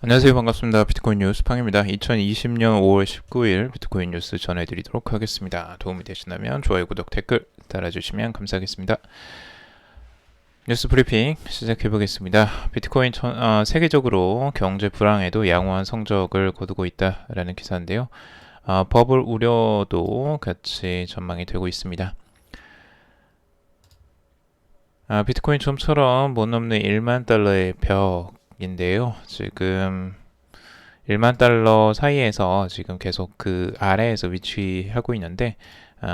안녕하세요. 반갑습니다. 비트코인 뉴스 팡입니다. 2020년 5월 19일 비트코인 뉴스 전해드리도록 하겠습니다. 도움이 되신다면 좋아요, 구독, 댓글 달아주시면 감사하겠습니다. 뉴스 브리핑 시작해보겠습니다. 비트코인 세계적으로 경제 불황에도 양호한 성적을 거두고 있다라는 기사인데요. 버블 우려도 같이 전망이 되고 있습니다. 비트코인 좀처럼 못 넘는 1만 달러의 벽인데요. 지금 1만 달러 사이에서 지금 계속 그 아래에서 위치하고 있는데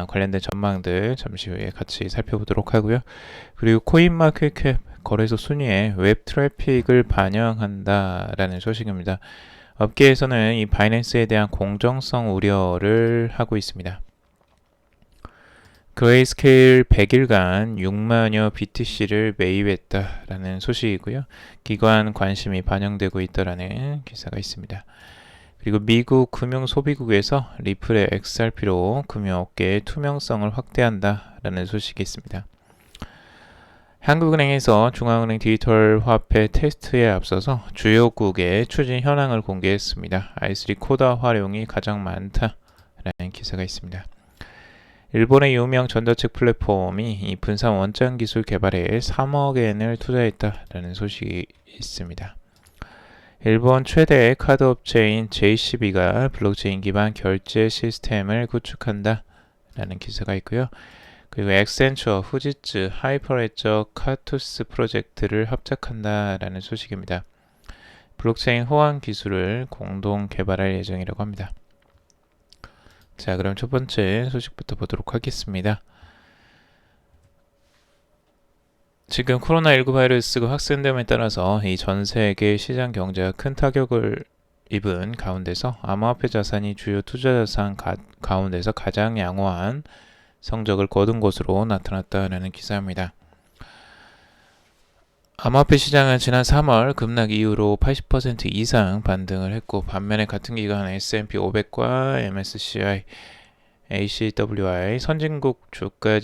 관련된 전망들 잠시 후에 같이 살펴보도록 하고요. 그리고 코인마켓캡 거래소 순위에 웹 트래픽을 반영한다라는 소식입니다. 업계에서는 이 바이낸스에 대한 공정성 우려를 하고 있습니다. 그레이스케일 100일간 6만여 BTC를 매입했다라는 소식이고요. 기관 관심이 반영되고 있다라는 기사가 있습니다. 그리고 미국 금융소비국에서 리플의 XRP로 금융업계의 투명성을 확대한다라는 소식이 있습니다. 한국은행에서 중앙은행 디지털 화폐 테스트에 앞서서 주요국의 추진 현황을 공개했습니다. i3 코다 활용이 가장 많다라는 기사가 있습니다. 일본의 유명 전자책 플랫폼이 이 분산 원장 기술 개발에 3억 엔을 투자했다라는 소식이 있습니다. 일본 최대 카드 업체인 JCB가 블록체인 기반 결제 시스템을 구축한다라는 기사가 있고요. 그리고 엑센처, 후지츠, 하이퍼레저, 카투스 프로젝트를 합작한다라는 소식입니다. 블록체인 호환 기술을 공동 개발할 예정이라고 합니다. 자, 그럼 첫 번째 소식부터 보도록 하겠습니다. 지금 코로나19 바이러스가 확산됨에 따라서 이 전 세계 시장 경제가 큰 타격을 입은 가운데서 암호화폐 자산이 주요 투자 자산 가운데서 가장 양호한 성적을 거둔 것으로 나타났다는 기사입니다. 암호화폐 시장은 지난 3월 급락 이후로 80% 이상 반등을 했고, 반면에 같은 기간 S&P 500과 MSCI, ACWI 선진국 주가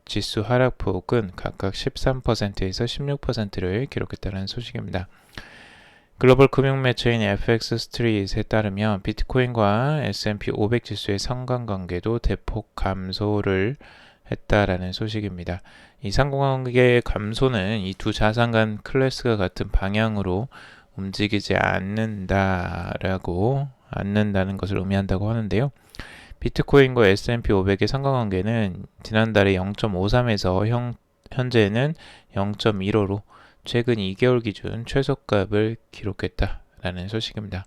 지수 하락폭은 각각 13%에서 16%를 기록했다는 소식입니다. 글로벌 금융 매체인 FX 스트릿에 따르면 비트코인과 S&P 500 지수의 상관관계도 대폭 감소를 했다라는 소식입니다. 이 상관관계 감소는 이 두 자산 간 클래스가 같은 방향으로 움직이지 않는다는 것을 의미한다고 하는데요. 비트코인과 S&P 500의 상관관계는 지난달에 0.53에서 현재는 0.15로 최근 2개월 기준 최저값을 기록했다라는 소식입니다.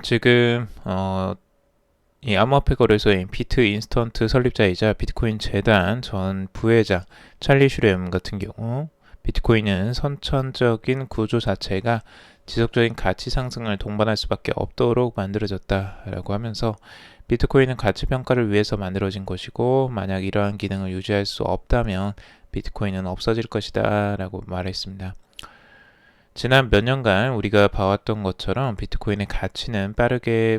지금 이 암호화폐 거래소인 비트 인스턴트 설립자이자 비트코인 재단 전 부회장 찰리 슈렘 같은 경우 비트코인은 선천적인 구조 자체가 지속적인 가치 상승을 동반할 수밖에 없도록 만들어졌다라고 하면서 비트코인은 가치 평가를 위해서 만들어진 것이고 만약 이러한 기능을 유지할 수 없다면 비트코인은 없어질 것이다 라고 말했습니다. 지난 몇 년간 우리가 봐왔던 것처럼 비트코인의 가치는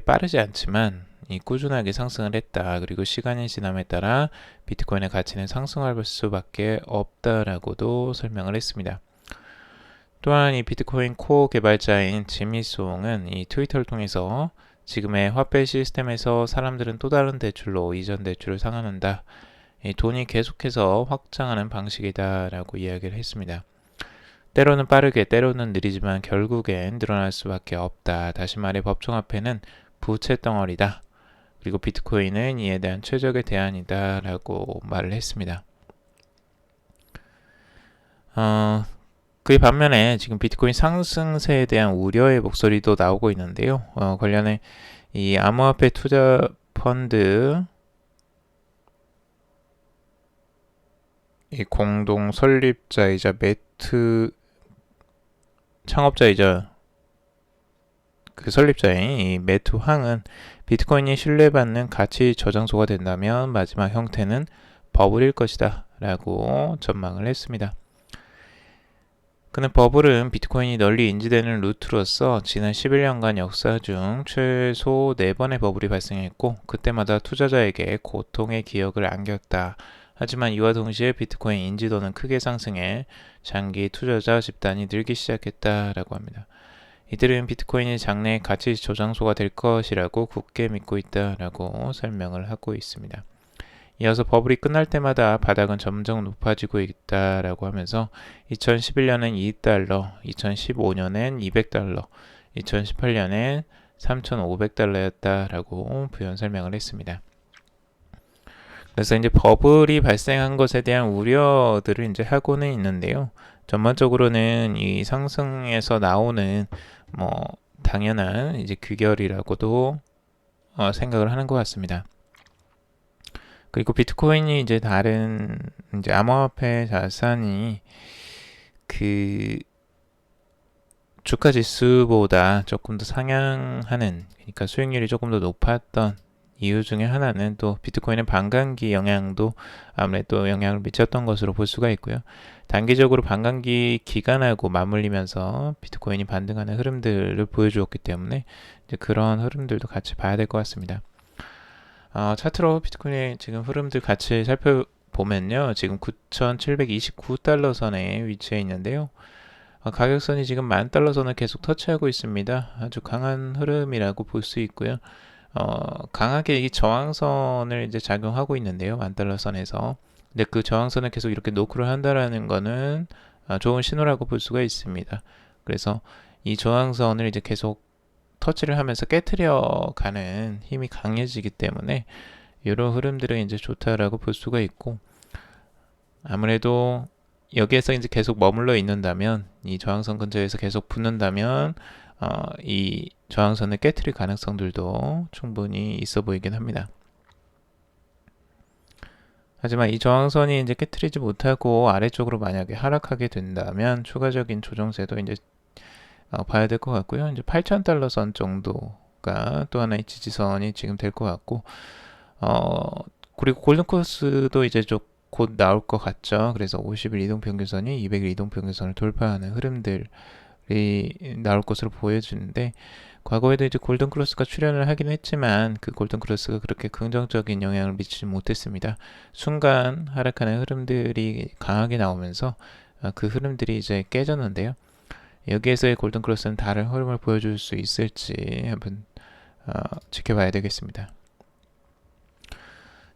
빠르지 않지만 꾸준하게 상승을 했다. 그리고 시간이 지남에 따라 비트코인의 가치는 상승할 수밖에 없다라고도 설명을 했습니다. 또한 이 비트코인 코어 개발자인 지미 송은 이 트위터를 통해서 지금의 화폐 시스템에서 사람들은 또 다른 대출로 이전 대출을 상환한다. 돈이 계속해서 확장하는 방식이다라고 이야기를 했습니다. 때로는 빠르게 때로는 느리지만 결국엔 늘어날 수밖에 없다. 다시 말해 법정화폐는 부채 덩어리다. 그리고 비트코인은 이에 대한 최적의 대안이다 라고 말을 했습니다. 그의 반면에 지금 비트코인 상승세에 대한 우려의 목소리도 나오고 있는데요. 관련해 이 암호화폐 투자 펀드 이 공동 설립자이자 매트 창업자이자 그 설립자인 이 매트 황은 비트코인이 신뢰받는 가치 저장소가 된다면 마지막 형태는 버블일 것이다 라고 전망을 했습니다. 그는 버블은 비트코인이 널리 인지되는 루트로서 지난 11년간 역사 중 최소 4번의 버블이 발생했고 그때마다 투자자에게 고통의 기억을 안겼다. 하지만 이와 동시에 비트코인 인지도는 크게 상승해 장기 투자자 집단이 늘기 시작했다라고 합니다. 이들은 비트코인이 장래의 가치 저장소가 될 것이라고 굳게 믿고 있다라고 설명을 하고 있습니다. 이어서 버블이 끝날 때마다 바닥은 점점 높아지고 있다라고 하면서 2011년엔 2달러, 2015년엔 200달러, 2018년엔 3,500달러였다라고 부연 설명을 했습니다. 그래서 이제 버블이 발생한 것에 대한 우려들을 이제 하고는 있는데요. 전반적으로는 이 상승에서 나오는 뭐 당연한 이제 규결이라고도 생각을 하는 것 같습니다. 그리고 비트코인이 이제 다른 이제 암호화폐 자산이 그 주가 지수보다 조금 더 상향하는, 그러니까 수익률이 조금 더 높았던 이유 중에 하나는 또 비트코인의 반감기 영향도 아무래도 영향을 미쳤던 것으로 볼 수가 있고요. 단기적으로 반감기 기간하고 맞물리면서 비트코인이 반등하는 흐름들을 보여주었기 때문에 이제 그런 흐름들도 같이 봐야 될 것 같습니다. 차트로 비트코인의 지금 흐름들 같이 살펴보면요. 지금 9,729달러 선에 위치해 있는데요. 가격선이 지금 10,000달러 선을 계속 터치하고 있습니다. 아주 강한 흐름이라고 볼 수 있고요. 강하게 이 저항선을 이제 작용하고 있는데요. 10,000달러 선에서. 근데 그 저항선을 계속 이렇게 노크를 한다라는 거는 좋은 신호라고 볼 수가 있습니다. 그래서 이 저항선을 이제 계속 터치를 하면서 깨트려 가는 힘이 강해지기 때문에 이런 흐름들은 이제 좋다라고 볼 수가 있고, 아무래도 여기에서 이제 계속 머물러 있는다면, 이 저항선 근처에서 계속 붙는다면 이 저항선을 깨트릴 가능성들도 충분히 있어 보이긴 합니다. 하지만 이 저항선이 이제 깨트리지 못하고 아래쪽으로 만약에 하락하게 된다면 추가적인 조정세도 이제 봐야 될 것 같고요. 이제 8,000달러 선 정도가 또 하나의 지지선이 지금 될 것 같고, 그리고 골든크로스도 이제 좀 곧 나올 것 같죠. 그래서 50일 이동평균선이 200일 이동평균선을 돌파하는 흐름들이 나올 것으로 보여지는데, 과거에도 이제 골든크로스가 출현을 하긴 했지만 그 골든크로스가 그렇게 긍정적인 영향을 미치지 못했습니다. 순간 하락하는 흐름들이 강하게 나오면서 그 흐름들이 이제 깨졌는데요. 여기에서의 골든크로스는 다른 흐름을 보여줄 수 있을지 한번 지켜봐야 되겠습니다.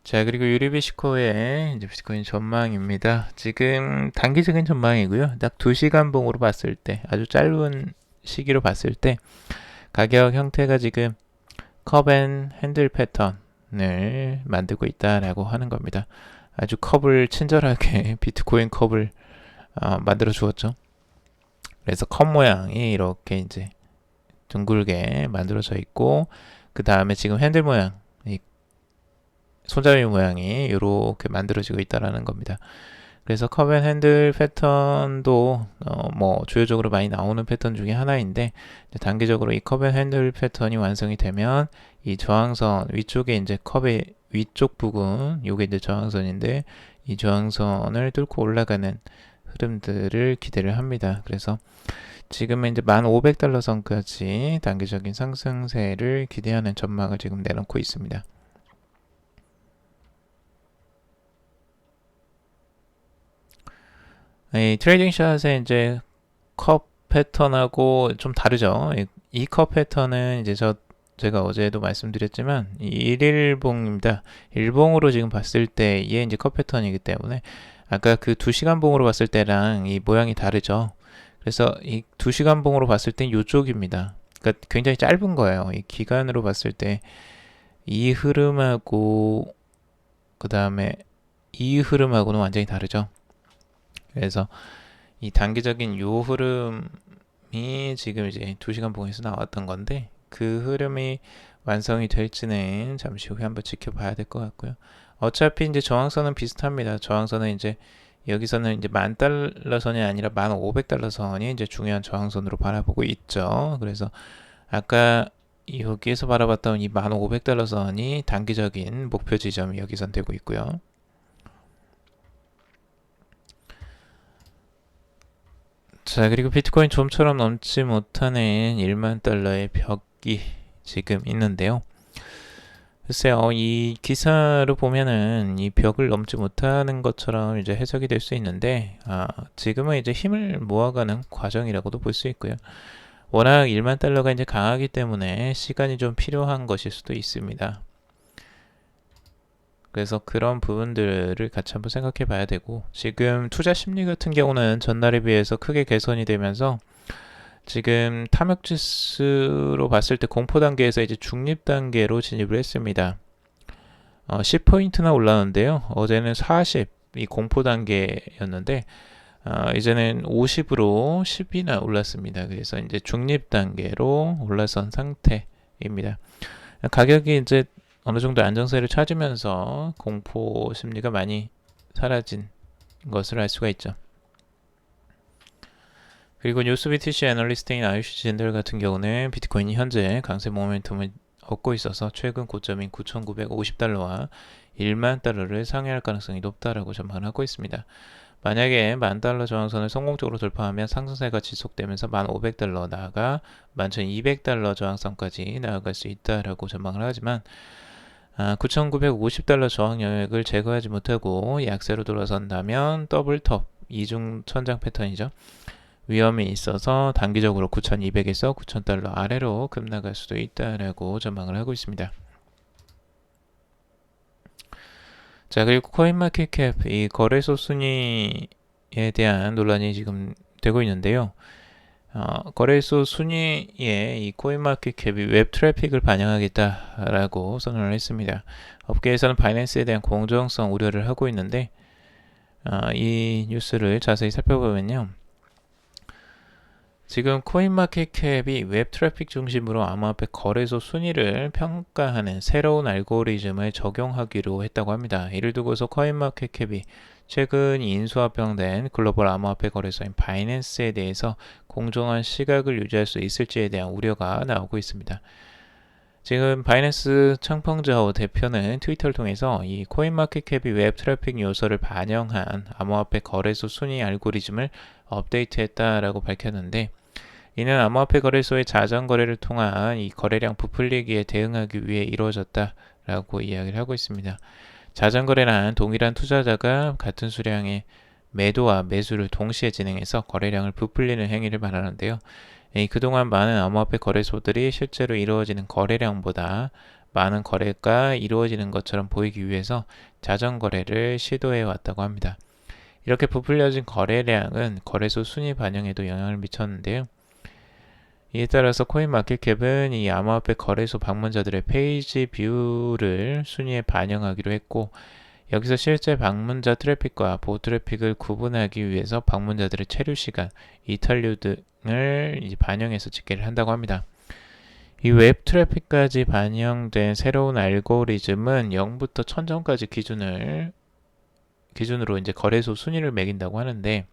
자, 그리고 유리비시코의 이제 비트코인 전망입니다. 지금 단기적인 전망이고요. 딱 2시간 봉으로 봤을 때, 아주 짧은 시기로 봤을 때 가격 형태가 지금 컵앤 핸들 패턴을 만들고 있다라고 하는 겁니다. 아주 컵을 친절하게 비트코인 컵을 만들어 주었죠. 그래서 컵 모양이 이렇게 이제 둥글게 만들어져 있고, 그 다음에 지금 핸들 모양, 이 손잡이 모양이 이렇게 만들어지고 있다라는 겁니다. 그래서 컵앤 핸들 패턴도 뭐 주요적으로 많이 나오는 패턴 중에 하나인데, 단기적으로 이 컵앤 핸들 패턴이 완성이 되면 이 저항선 위쪽에 이제 컵의 위쪽 부분, 요게 이제 저항선인데 이 저항선을 뚫고 올라가는 흐름들을 기대를 합니다. 그래서 지금은 이제 1,500달러 선까지 단기적인 상승세를 기대하는 전망을 지금 내놓고 있습니다. 이 트레이딩 샷의 이제 컵 패턴하고 좀 다르죠. 이 컵 패턴은 이제 제가 어제도 말씀드렸지만 이 일일봉입니다. 일봉으로 지금 봤을 때의 이제 컵 패턴이기 때문에 아까 그 2시간 봉으로 봤을 때랑 이 모양이 다르죠. 그래서 이 2시간 봉으로 봤을 땐 이쪽입니다. 그러니까 굉장히 짧은 거예요. 이 기간으로 봤을 때 이 흐름하고 그 다음에 이 흐름하고는 완전히 다르죠. 그래서 이 단기적인 요 흐름이 지금 이제 2시간 봉에서 나왔던 건데, 그 흐름이 완성이 될지는 잠시 후에 한번 지켜봐야 될 것 같고요. 어차피 이제 저항선은 비슷합니다. 저항선은 이제 여기서는 이제 10,000달러 선이 아니라 1,500달러 선이 이제 중요한 저항선으로 바라보고 있죠. 그래서 아까 여기에서 바라봤던 이 1,500달러 선이 단기적인 목표 지점이 여기선 되고 있고요. 자, 그리고 비트코인 좀처럼 넘지 못하는 1만 달러의 벽이 지금 있는데요. 글쎄요, 이 기사로 보면은 이 벽을 넘지 못하는 것처럼 이제 해석이 될 수 있는데, 지금은 이제 힘을 모아가는 과정이라고도 볼 수 있고요. 워낙 1만 달러가 이제 강하기 때문에 시간이 좀 필요한 것일 수도 있습니다. 그래서 그런 부분들을 같이 한번 생각해 봐야 되고, 지금 투자 심리 같은 경우는 전날에 비해서 크게 개선이 되면서 지금 탐욕 지수로 봤을 때 공포 단계에서 이제 중립 단계로 진입을 했습니다. 10포인트나 올라오는데요. 어제는 40이 공포 단계였는데 이제는 50으로 10이나 올랐습니다. 그래서 이제 중립 단계로 올라선 상태입니다. 가격이 이제 어느 정도 안정세를 찾으면서 공포 심리가 많이 사라진 것을 알 수가 있죠. 그리고 뉴스 BTC 애널리스트인 아유시 진들 같은 경우는 비트코인이 현재 강세 모멘텀을 얻고 있어서 최근 고점인 9,950달러와 1만 달러를 상회할 가능성이 높다라고 전망을 하고 있습니다. 만약에 10,000달러 저항선을 성공적으로 돌파하면 상승세가 지속되면서 1,500달러 나아가 11,200달러 저항선까지 나아갈 수 있다라고 전망을 하지만 9,950달러 저항 영역을 제거하지 못하고 약세로 돌아선다면 더블톱 이중 천장 패턴이죠. 위험이 있어서 단기적으로 9,200에서 9,000달러 아래로 급락할 수도 있다라고 전망을 하고 있습니다. 자, 그리고 코인마켓캡 이 거래소 순위에 대한 논란이 지금 되고 있는데요. 거래소 순위에 이 코인마켓캡이 웹 트래픽을 반영하겠다라고 선언을 했습니다. 업계에서는 바이낸스에 대한 공정성 우려를 하고 있는데 이 뉴스를 자세히 살펴보면요. 지금 코인마켓캡이 웹 트래픽 중심으로 암호화폐 거래소 순위를 평가하는 새로운 알고리즘을 적용하기로 했다고 합니다. 이를 두고서 코인마켓캡이 최근 인수합병된 글로벌 암호화폐 거래소인 바이낸스에 대해서 공정한 시각을 유지할 수 있을지에 대한 우려가 나오고 있습니다. 지금 바이낸스 창펑자오 대표는 트위터를 통해서 이 코인마켓캡이 웹 트래픽 요소를 반영한 암호화폐 거래소 순위 알고리즘을 업데이트했다라고 밝혔는데, 이는 암호화폐 거래소의 자전 거래를 통한 이 거래량 부풀리기에 대응하기 위해 이루어졌다라고 이야기를 하고 있습니다. 자전 거래란 동일한 투자자가 같은 수량의 매도와 매수를 동시에 진행해서 거래량을 부풀리는 행위를 말하는데요. 그동안 많은 암호화폐 거래소들이 실제로 이루어지는 거래량보다 많은 거래가 이루어지는 것처럼 보이기 위해서 자전 거래를 시도해 왔다고 합니다. 이렇게 부풀려진 거래량은 거래소 순위 반영에도 영향을 미쳤는데요. 이에 따라서 코인마켓캡은 이 암호화폐 거래소 방문자들의 페이지 뷰를 순위에 반영하기로 했고, 여기서 실제 방문자 트래픽과 보호 트래픽을 구분하기 위해서 방문자들의 체류 시간, 이탈류 등을 반영해서 집계를 한다고 합니다. 이 웹 트래픽까지 반영된 새로운 알고리즘은 0부터 1000점까지 기준으로 이제 거래소 순위를 매긴다고 하는데,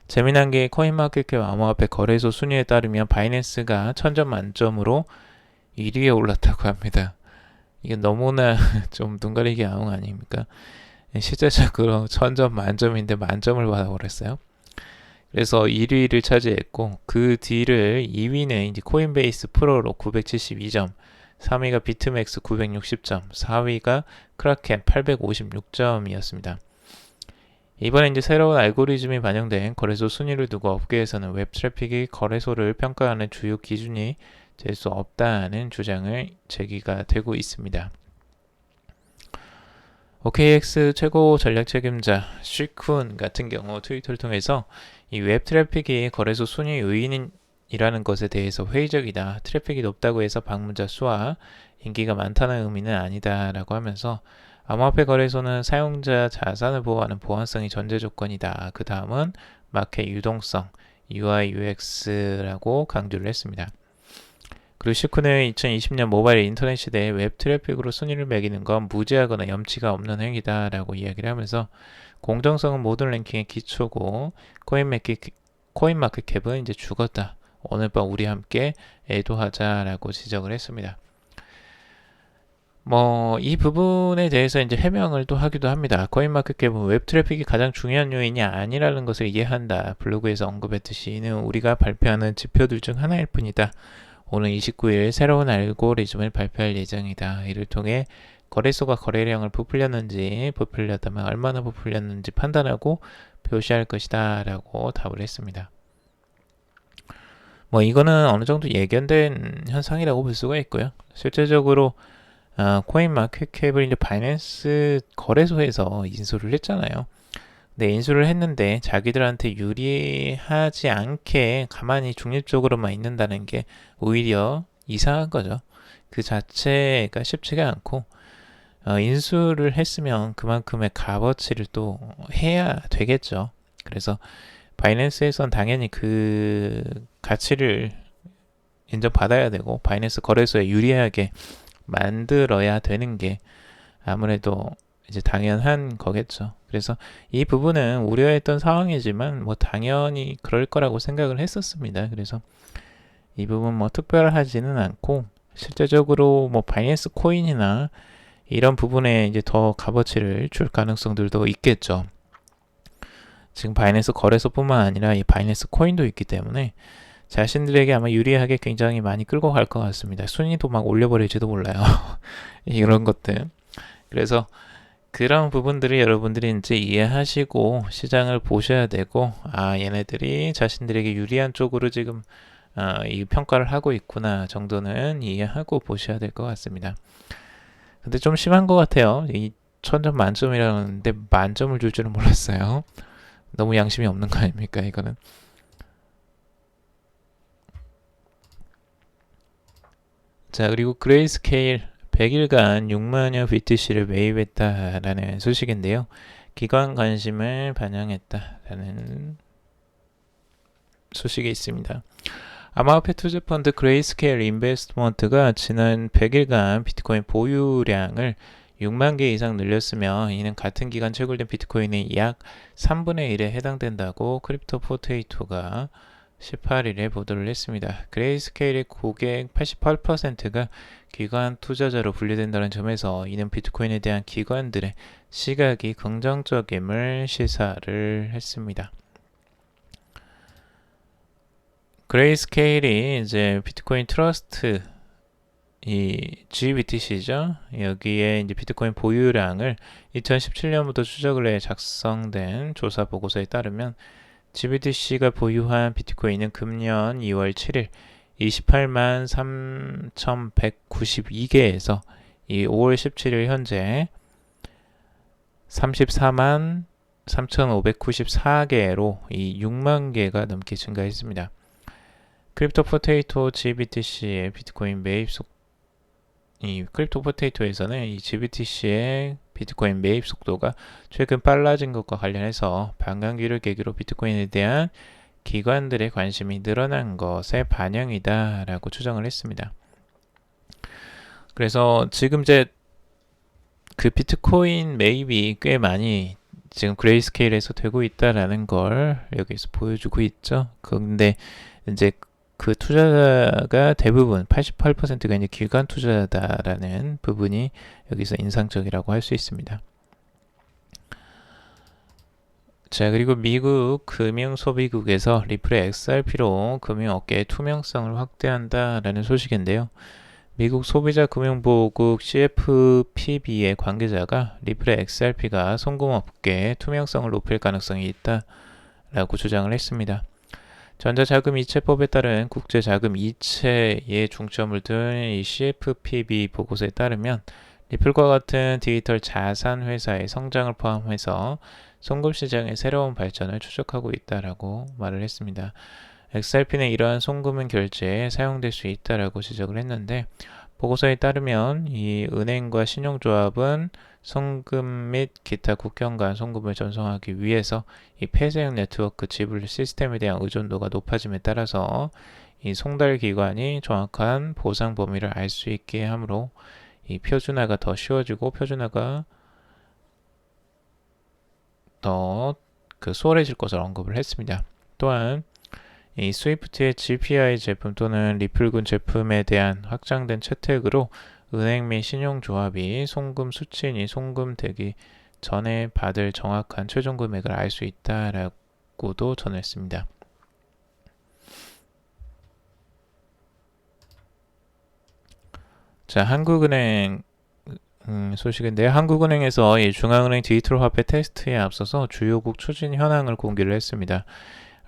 재미난 게 코인마켓캡 암호화폐 거래소 순위에 따르면 바이낸스가 1000점 만점으로 1위에 올랐다고 합니다. 이게 너무나 좀 눈 가리기 아웅 아닙니까? 실제적으로 1000점 만점인데 만점을 받아버렸어요. 그래서 1위를 차지했고, 그 뒤를 2위는 이제 코인베이스 프로로 972점, 3위가 비트맥스 960점, 4위가 크라켄 856점이었습니다. 이번에 이제 새로운 알고리즘이 반영된 거래소 순위를 두고 업계에서는 웹 트래픽이 거래소를 평가하는 주요 기준이 될 수 없다는 주장을 제기가 되고 있습니다. OKX 최고 전략 책임자 쉬쿤 같은 경우 트위터를 통해서 이 웹 트래픽이 거래소 순위 요인이라는 것에 대해서 회의적이다. 트래픽이 높다고 해서 방문자 수와 인기가 많다는 의미는 아니다 라고 하면서 암호화폐 거래소는 사용자 자산을 보호하는 보안성이 전제 조건이다. 그 다음은 마켓 유동성, UI, UX라고 강조를 했습니다. 그리고 시쿤은 2020년 모바일 인터넷 시대에 웹 트래픽으로 순위를 매기는 건 무지하거나 염치가 없는 행위다 라고 이야기를 하면서 공정성은 모든 랭킹의 기초고 코인마켓캡은 이제 죽었다. 오늘 밤 우리 함께 애도하자 라고 지적을 했습니다. 이 부분에 대해서 이제 해명을 또 하기도 합니다. 코인마켓캡은 웹 트래픽이 가장 중요한 요인이 아니라는 것을 이해한다. 블로그에서 언급했듯이 이는 우리가 발표하는 지표들 중 하나일 뿐이다. 오는 29일 새로운 알고리즘을 발표할 예정이다. 이를 통해 거래소가 거래량을 부풀렸는지, 부풀렸다면 얼마나 부풀렸는지 판단하고 표시할 것이다. 라고 답을 했습니다. 이거는 어느 정도 예견된 현상이라고 볼 수가 있고요. 실제적으로 코인마켓캡을 이제 바이낸스 거래소에서 인수를 했잖아요. 네, 인수를 했는데 자기들한테 유리하지 않게 가만히 중립적으로만 있는다는 게 오히려 이상한 거죠. 그 자체가 쉽지가 않고 인수를 했으면 그만큼의 값어치를 또 해야 되겠죠. 그래서 바이낸스에선 당연히 그 가치를 인정받아야 되고 바이낸스 거래소에 유리하게 만들어야 되는 게 아무래도 이제 당연한 거겠죠. 그래서 이 부분은 우려했던 상황이지만 당연히 그럴 거라고 생각을 했었습니다. 그래서 이 부분 특별하지는 않고 실제적으로 바이낸스 코인이나 이런 부분에 이제 더 값어치를 줄 가능성들도 있겠죠. 지금 바이낸스 거래소뿐만 아니라 이 바이낸스 코인도 있기 때문에 자신들에게 아마 유리하게 굉장히 많이 끌고 갈 것 같습니다. 순위도 막 올려버릴지도 몰라요. 이런 것들. 그래서 그런 부분들을 여러분들이 이제 이해하시고 시장을 보셔야 되고, 얘네들이 자신들에게 유리한 쪽으로 지금 이 평가를 하고 있구나 정도는 이해하고 보셔야 될 것 같습니다. 근데 좀 심한 것 같아요. 이 1000점 만점이라는데 만점을 줄 줄은 몰랐어요. 너무 양심이 없는 거 아닙니까, 이거는? 자, 그리고 그레이스케일 100일간 6만여 BTC를 매입했다라는 소식인데요. 기관 관심을 반영했다라는 소식이 있습니다. 암호화폐 투자펀드 그레이스케일 인베스트먼트가 지난 100일간 비트코인 보유량을 6만 개 이상 늘렸으며 이는 같은 기간 채굴된 비트코인의 약 3분의 1에 해당된다고 크립토 포테이토가 18일에 보도를 했습니다. 그레이스케일의 고객 88%가 기관 투자자로 분류된다는 점에서 이는 비트코인에 대한 기관들의 시각이 긍정적임을 시사를 했습니다. 그레이스케일이 이제 비트코인 트러스트 이 GBTC죠. 여기에 이제 비트코인 보유량을 2017년부터 추적을 해 작성된 조사 보고서에 따르면 GBTC가 보유한 비트코인은 금년 2월 7일 28만 3,192개에서 이 5월 17일 현재 34만 3,594개로 이 6만 개가 넘게 증가했습니다. 크립토 포테이토 GBTC의 비트코인 매입 이 크립토 포테이토에서는 이 GBTC의 비트코인 매입 속도가 최근 빨라진 것과 관련해서 반감기를 계기로 비트코인에 대한 기관들의 관심이 늘어난 것의 반영이다 라고 추정을 했습니다. 그래서 지금 이제 그 비트코인 매입이 꽤 많이 지금 그레이스케일에서 되고 있다라는 걸 여기서 보여주고 있죠. 근데 이제 그 투자가 대부분 88%가 이제 기관 투자다라는 부분이 여기서 인상적이라고 할 수 있습니다. 자, 그리고 미국 금융소비국에서 리플의 XRP로 금융업계의 투명성을 확대한다라는 소식인데요. 미국 소비자금융보호국 CFPB의 관계자가 리플의 XRP가 송금업계의 투명성을 높일 가능성이 있다라고 주장을 했습니다. 전자자금이체법에 따른 국제자금 이체에 중점을 둔 이 CFPB 보고서에 따르면 리플과 같은 디지털 자산 회사의 성장을 포함해서 송금 시장의 새로운 발전을 추적하고 있다라고 말을 했습니다. XRP는 이러한 송금은 결제에 사용될 수 있다라고 지적을 했는데 보고서에 따르면 이 은행과 신용조합은 송금 및 기타 국경 간 송금을 전송하기 위해서 이 폐쇄형 네트워크 지불 시스템에 대한 의존도가 높아짐에 따라서 이 송달 기관이 정확한 보상 범위를 알 수 있게 하므로 이 표준화가 더 쉬워지고 표준화가 더 수월해질 것을 언급을 했습니다. 또한 이 스위프트의 GPI 제품 또는 리플군 제품에 대한 확장된 채택으로 은행 및 신용조합이 송금 수취인이 송금되기 전에 받을 정확한 최종 금액을 알 수 있다라고도 전했습니다. 자, 한국은행 소식인데요. 한국은행에서 이 중앙은행 디지털 화폐 테스트에 앞서서 주요국 추진 현황을 공개를 했습니다.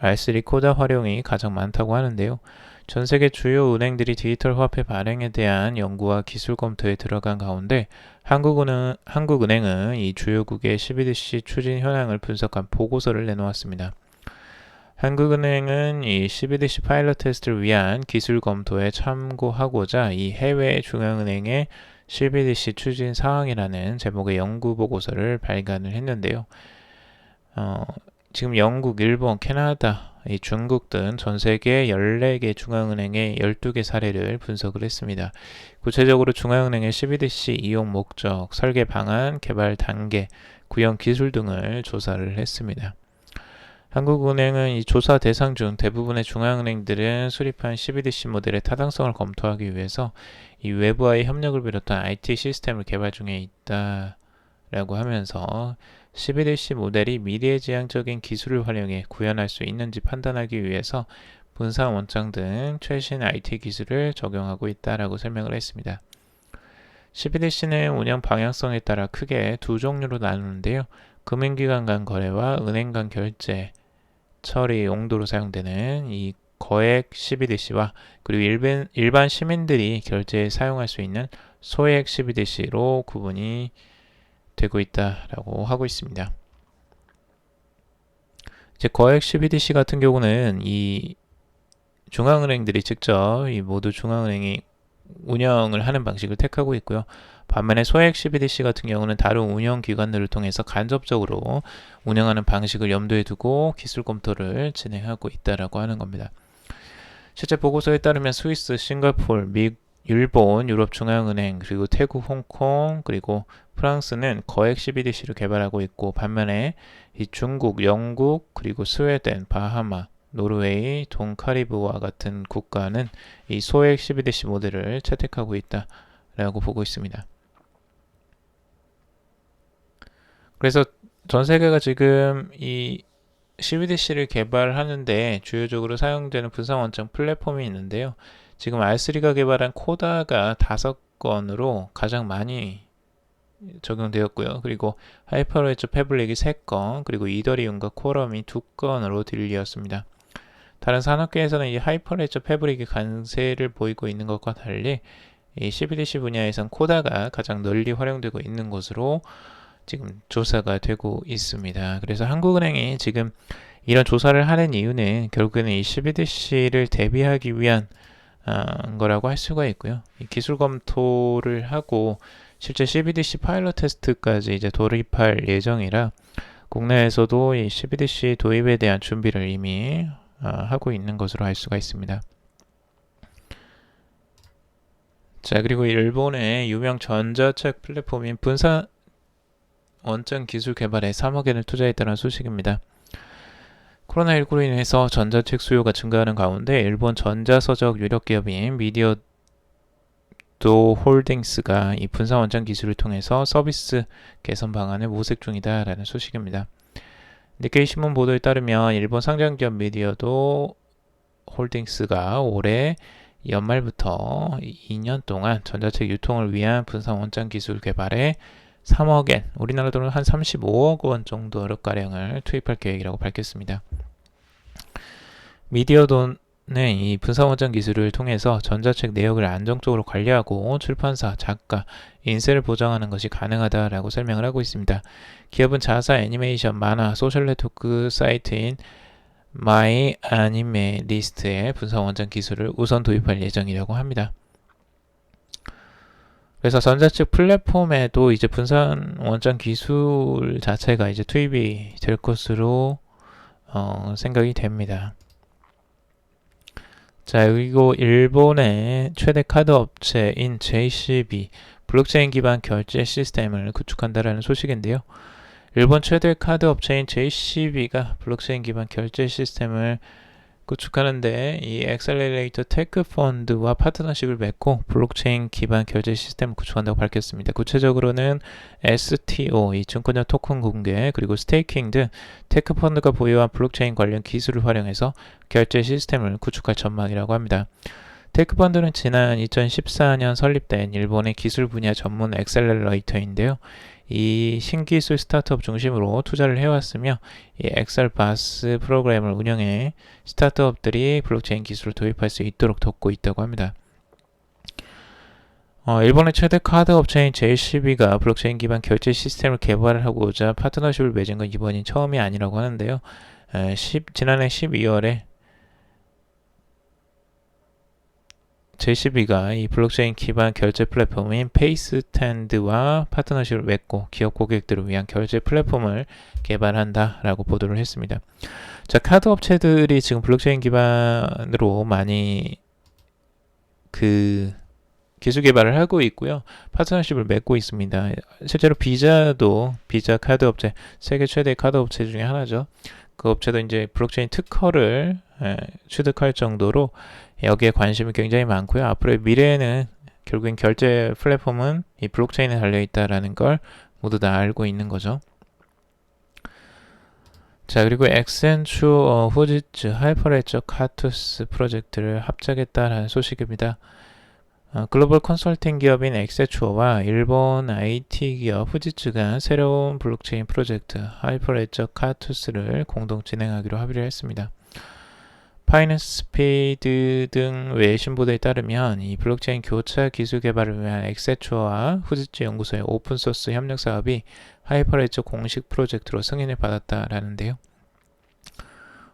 R3 코다 활용이 가장 많다고 하는데요. 전 세계 주요 은행들이 디지털 화폐 발행에 대한 연구와 기술 검토에 들어간 가운데 한국은행은 이 주요국의 CBDC 추진 현황을 분석한 보고서를 내놓았습니다. 한국은행은 이 CBDC 파일럿 테스트를 위한 기술 검토에 참고하고자 이 해외 중앙은행의 CBDC 추진 사항이라는 제목의 연구 보고서를 발간을 했는데요. 지금 영국, 일본, 캐나다, 중국 등 전 세계 14개 중앙은행의 12개 사례를 분석을 했습니다. 구체적으로 중앙은행의 CBDC 이용 목적, 설계 방안, 개발 단계, 구현 기술 등을 조사를 했습니다. 한국은행은 이 조사 대상 중 대부분의 중앙은행들은 수립한 CBDC 모델의 타당성을 검토하기 위해서 이 외부와의 협력을 비롯한 IT 시스템을 개발 중에 있다라고 하면서 CBDC 모델이 미래지향적인 기술을 활용해 구현할 수 있는지 판단하기 위해서 분산 원장 등 최신 IT 기술을 적용하고 있다라고 설명을 했습니다. CBDC는 운영 방향성에 따라 크게 두 종류로 나누는데요. 금융기관 간 거래와 은행 간 결제, 처리 용도로 사용되는 이 거액 CBDC와 그리고 일반 시민들이 결제에 사용할 수 있는 소액 CBDC로 구분이 되고 있다라고 하고 있습니다. 이제 거액 CBDC 같은 경우는 이 중앙은행들이 직접 이 모두 중앙은행이 운영을 하는 방식을 택하고 있고요. 반면에 소액 CBDC 같은 경우는 다른 운영기관들을 통해서 간접적으로 운영하는 방식을 염두에 두고 기술 검토를 진행하고 있다라고 하는 겁니다. 실제 보고서에 따르면 스위스, 싱가포르, 일본, 유럽중앙은행, 그리고 태국, 홍콩, 그리고 프랑스는 거액 CBDC를 개발하고 있고 반면에 이 중국, 영국, 그리고 스웨덴, 바하마, 노르웨이, 동카리브와 같은 국가는 이 소액 CBDC 모델을 채택하고 있다라고 보고 있습니다. 그래서 전 세계가 지금 이 CBDC를 개발하는데 주요적으로 사용되는 분산원장 플랫폼이 있는데요. 지금 R3가 개발한 코다가 5건으로 가장 많이 적용되었고요. 그리고 하이퍼레저 패블릭이 3건, 그리고 이더리움과 쿼럼이 2건으로 딜리었습니다. 다른 산업계에서는 이 하이퍼레저 패브릭이 강세를 보이고 있는 것과 달리 이 CBDC 분야에선 코다가 가장 널리 활용되고 있는 것으로 지금 조사가 되고 있습니다. 그래서 한국은행이 지금 이런 조사를 하는 이유는 결국에는 이 CBDC를 대비하기 위한 거라고 할 수가 있고요. 이 기술 검토를 하고 실제 CBDC 파일럿 테스트까지 이제 돌입할 예정이라 국내에서도 이 CBDC 도입에 대한 준비를 이미 하고 있는 것으로 알 수가 있습니다. 자, 그리고 일본의 유명 전자책 플랫폼인 분산 원장 기술 개발에 3억 엔을 투자했다는 소식입니다. 코로나19로 인해서 전자책 수요가 증가하는 가운데 일본 전자서적 유력 기업인 미디어도 홀딩스가 이 분산 원장 기술을 통해서 서비스 개선 방안을 모색 중이다라는 소식입니다. 니케이 신문 보도에 따르면 일본 상장기업 미디어도 홀딩스가 올해 연말부터 2년 동안 전자책 유통을 위한 분산 원장 기술 개발에 3억 엔, 우리나라 돈으로 한 35억 원 정도가량을 투입할 계획이라고 밝혔습니다. 미디어돈은 이 분산 원장 기술을 통해서 전자책 내역을 안정적으로 관리하고 출판사, 작가, 인쇄를 보장하는 것이 가능하다라고 설명을 하고 있습니다. 기업은 자사 애니메이션, 만화, 소셜 네트워크 사이트인 마이 아니메 리스트에 분산 원장 기술을 우선 도입할 예정이라고 합니다. 그래서 전자책 플랫폼에도 이제 분산 원장 기술 자체가 이제 투입이 될 것으로 생각이 됩니다. 자, 그리고 일본의 최대 카드 업체인 JCB 블록체인 기반 결제 시스템을 구축한다라는 소식인데요. 일본 최대 카드 업체인 JCB가 블록체인 기반 결제 시스템을 구축하는데 이 엑셀러레이터 테크 펀드와 파트너십을 맺고 블록체인 기반 결제 시스템을 구축한다고 밝혔습니다. 구체적으로는 STO, 이 증권자 토큰 공개, 그리고 스테이킹 등 테크 펀드가 보유한 블록체인 관련 기술을 활용해서 결제 시스템을 구축할 전망이라고 합니다. 테크 펀드는 지난 2014년 설립된 일본의 기술 분야 전문 엑셀러레이터인데요. 이 신기술 스타트업 중심으로 투자를 해왔으며 이 엑셀바스 프로그램을 운영해 스타트업들이 블록체인 기술을 도입할 수 있도록 돕고 있다고 합니다. 일본의 최대 카드 업체인 JCB가 블록체인 기반 결제 시스템을 개발하고자 파트너십을 맺은 건 이번이 처음이 아니라고 하는데요. 지난해 12월에 JCB가 이 블록체인 기반 결제 플랫폼인 페이스탠드와 파트너십을 맺고 기업 고객들을 위한 결제 플랫폼을 개발한다라고 보도를 했습니다. 자, 카드 업체들이 지금 블록체인 기반으로 많이 기술 개발을 하고 있고요. 파트너십을 맺고 있습니다. 실제로 비자도 비자 카드 업체, 세계 최대 카드 업체 중에 하나죠. 그 업체도 이제 블록체인 특허를 취득할 정도로 여기에 관심이 굉장히 많고요. 앞으로의 미래에는 결국엔 결제 플랫폼은 이 블록체인에 달려있다라는 걸 모두 다 알고 있는 거죠. 자, 그리고 엑센추어, 후지츠, 하이퍼레저 카투스 프로젝트를 합작했다라는 소식입니다. 글로벌 컨설팅 기업인 엑센추어와 일본 IT 기업 후지츠가 새로운 블록체인 프로젝트 하이퍼레저 카투스를 공동 진행하기로 합의를 했습니다. 파이낸스 스피드 등 외의 신보도에 따르면 이 블록체인 교차 기술 개발을 위한 엑센추어와 후지츠 연구소의 오픈소스 협력 사업이 하이퍼레저 공식 프로젝트로 승인을 받았다라는데요.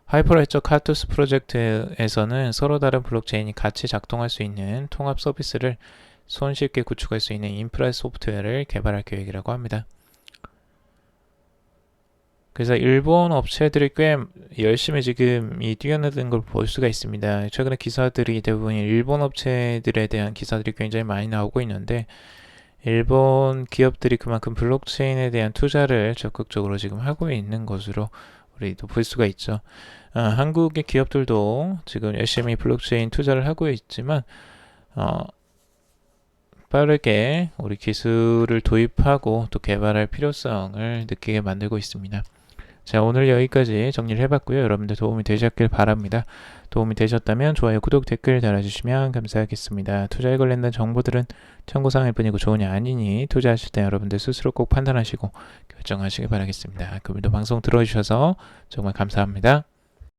하이퍼레저 카투스 프로젝트에서는 서로 다른 블록체인이 같이 작동할 수 있는 통합 서비스를 손쉽게 구축할 수 있는 인프라 소프트웨어를 개발할 계획이라고 합니다. 그래서 일본 업체들이 꽤 열심히 지금 뛰어드는 걸 볼 수가 있습니다. 최근에 기사들이 대부분 일본 업체들에 대한 기사들이 굉장히 많이 나오고 있는데 일본 기업들이 그만큼 블록체인에 대한 투자를 적극적으로 지금 하고 있는 것으로 우리도 볼 수가 있죠. 한국의 기업들도 지금 열심히 블록체인 투자를 하고 있지만 빠르게 우리 기술을 도입하고 또 개발할 필요성을 느끼게 만들고 있습니다. 자, 오늘 여기까지 정리를 해봤고요. 여러분들 도움이 되셨길 바랍니다. 도움이 되셨다면 좋아요, 구독, 댓글 달아주시면 감사하겠습니다. 투자에 관련된 정보들은 참고사항일 뿐이고 좋으냐 아니니 투자하실 때 여러분들 스스로 꼭 판단하시고 결정하시길 바라겠습니다. 그분도 방송 들어주셔서 정말 감사합니다.